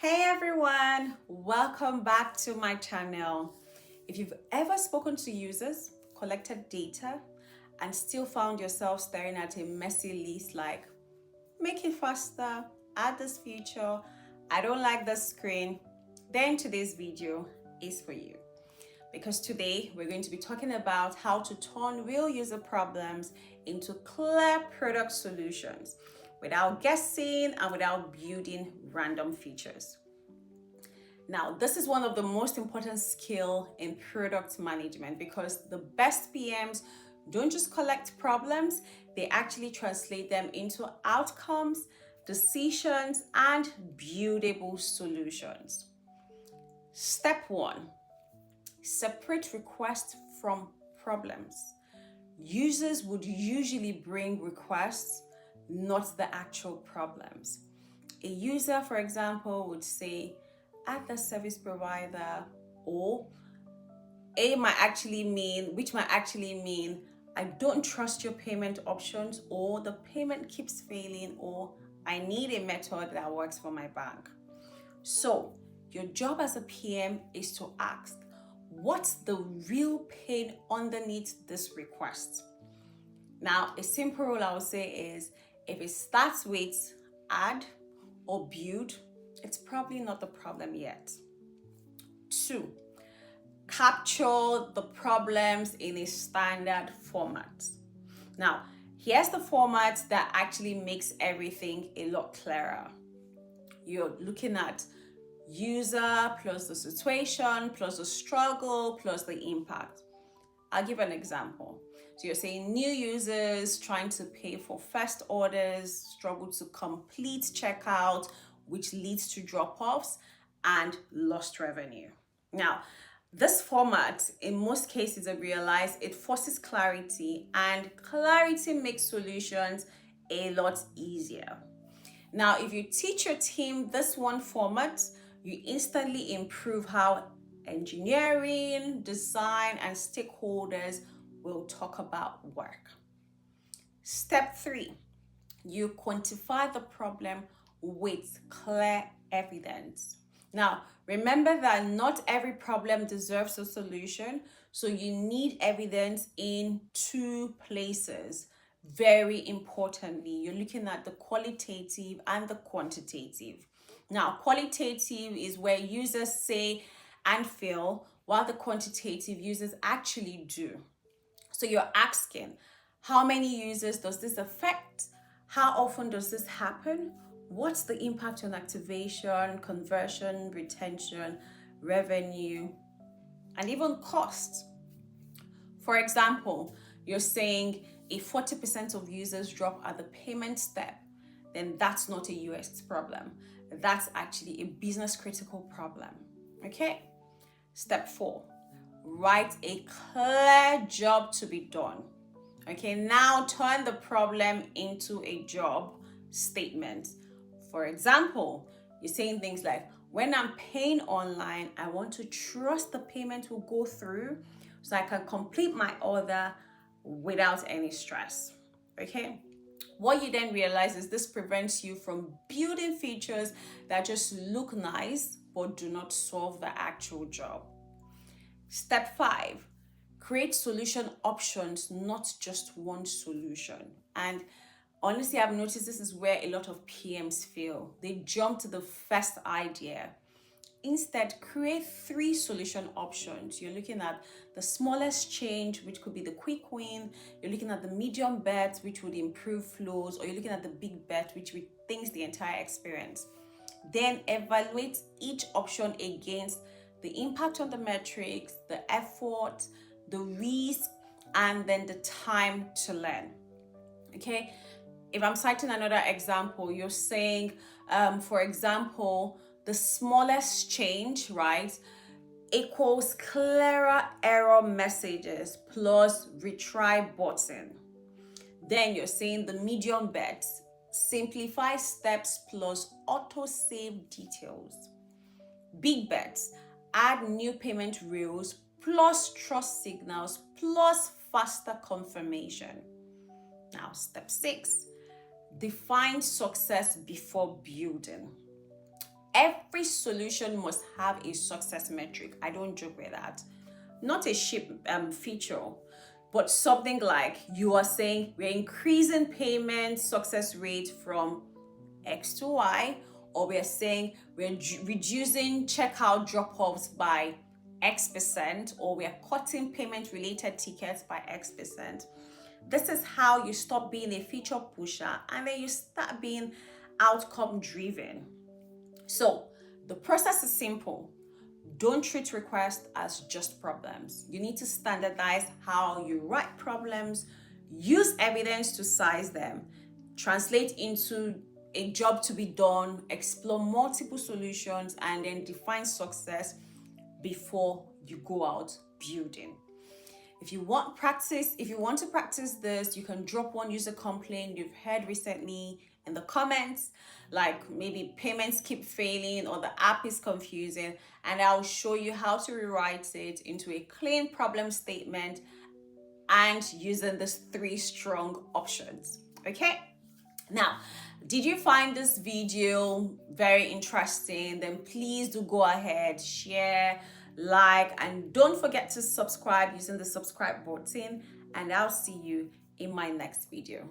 Hey everyone, welcome back to my channel. If you've ever spoken to users, collected data, and still found yourself staring at a messy list like, make it faster, add this feature, I don't like this screen, then today's video is for you. Because today we're going to be talking about how to turn real user problems into clear product solutions without guessing and without building random features. Now, this is one of the most important skill in product management because the best PMs don't just collect problems, they actually translate them into outcomes, decisions, and buildable solutions. Step one, separate requests from problems. Users would usually bring requests, not the actual problems. A user, for example, would say, add the service provider, or which might actually mean, I don't trust your payment options, or the payment keeps failing, or I need a method that works for my bank. So your job as a PM is to ask, what's the real pain underneath this request? Now, a simple rule I would say is, if it starts with add or build, it's probably not the problem yet. 2, capture the problems in a standard format. Now, here's the format that actually makes everything a lot clearer. You're looking at user plus the situation plus the struggle plus the impact. I'll give an example. So you're saying new users trying to pay for first orders struggle to complete checkout, which leads to drop-offs and lost revenue. Now, this format, in most cases, I realize it forces clarity, and clarity makes solutions a lot easier. Now, if you teach your team this one format, you instantly improve how engineering, design, and stakeholders will talk about work. Step 3, you quantify the problem with clear evidence. Now, remember that not every problem deserves a solution, so you need evidence in 2 places. Very importantly, you're looking at the qualitative and the quantitative. Now, qualitative is where users say and feel, while the quantitative users actually do. So you're asking, how many users does this affect? How often does this happen? What's the impact on activation, conversion, retention, revenue, and even cost? For example, you're saying if 40% of users drop at the payment step, then that's not a UX problem. That's actually a business critical problem. Okay? Step 4, write a clear job to be done. Okay, now turn the problem into a job statement. For example, you're saying things like, when I'm paying online, I want to trust the payment will go through so I can complete my order without any stress. Okay? What you then realize is this prevents you from building features that just look nice but do not solve the actual job. Step 5, create solution options, not just one solution. And honestly, I've noticed this is where a lot of PMs fail. They jump to the first idea. Instead, create 3 solution options. You're looking at the smallest change, which could be the quick win. You're looking at the medium bet, which would improve flows, or you're looking at the big bet, which rethinks the entire experience. Then evaluate each option against the impact on the metrics, the effort, the risk, and then the time to learn. Okay, if I'm citing another example, you're saying, for example, the smallest change, right, equals clearer error messages plus retry button. Then you're saying the medium bets, simplify steps plus auto save details. Big bets, add new payment rules plus trust signals plus faster confirmation. Now, step 6, define success before building. Every solution must have a success metric. I don't joke with that. Not a ship feature, but something like you are saying we're increasing payment success rate from X to Y, or we're saying we're reducing checkout drop-offs by X%, or we're cutting payment related tickets by X%. This is how you stop being a feature pusher and then you start being outcome driven. So the process is simple. Don't treat requests as just problems. You need to standardize how you write problems, use evidence to size them, translate into a job to be done, explore multiple solutions, and then define success before you go out building. If you want to practice this, you can drop one user complaint you've heard recently in the comments, like maybe payments keep failing or the app is confusing, and I'll show you how to rewrite it into a clean problem statement and using these 3 strong options. Okay? Now, did you find this video very interesting? Then please do go ahead, share, like, and don't forget to subscribe using the subscribe button, and I'll see you in my next video.